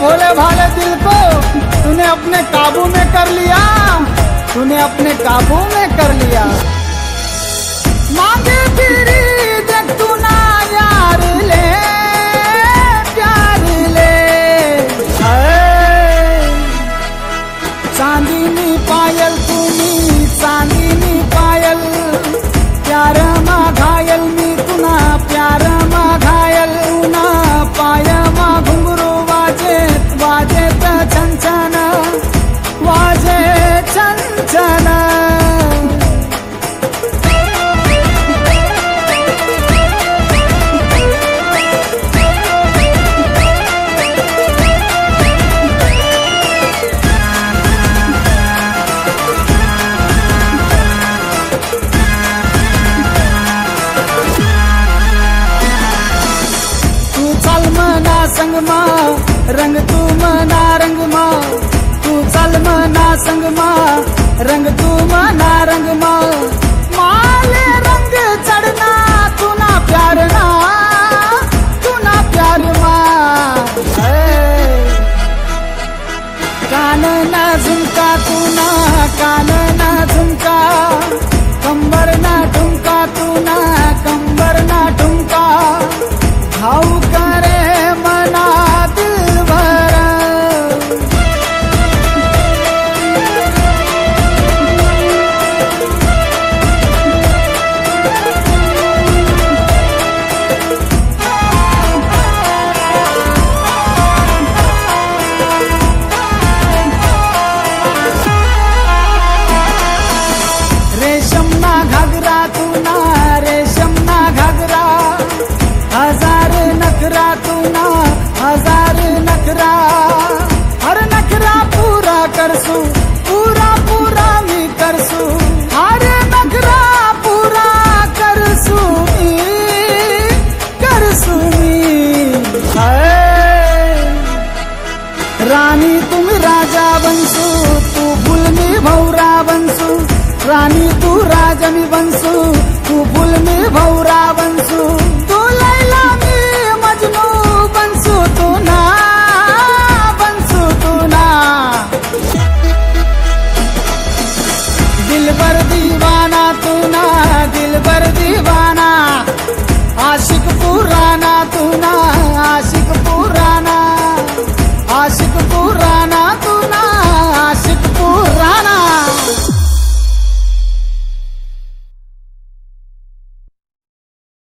भोले भाले दिल को तूने अपने काबू में कर लिया, तूने अपने काबू में कर लिया। मांगे तेरी देख तू ना यार ले प्यार ले, चांदीनी पायल तुम्ही चांदीनी पायल, प्यार मा घायल मी तुना प्यार मा घायल, ना पाय मा घुंगरू वाजे वाजे त छन वाजे छन। संग मा रंग तू मना रंग मा, तू चल मना संग मा रंग तू मना रंग मा, माले रंग चढ़ना तू ना प्यार ना, तू ना प्यार मा। कान ना झुमका तू ना कान ना झुमका, कंबर ना ठुमका तू ना कंबर ना ठुमका, भाव करे मना दिल भरा। रेशम ना घाघरा तू ना रेशम ना घाघरा, हजार नखरा तू ना हजार नखरा, हर नखरा पूरा करसू पूरा पूरा मी करसू, हर नखरा पूरा करसू मी। रानी तुम राजा बनसू तू फूल में भौरा बनसू, रानी तू राजा में बनसू तू फूल में भौरा बनसू, तू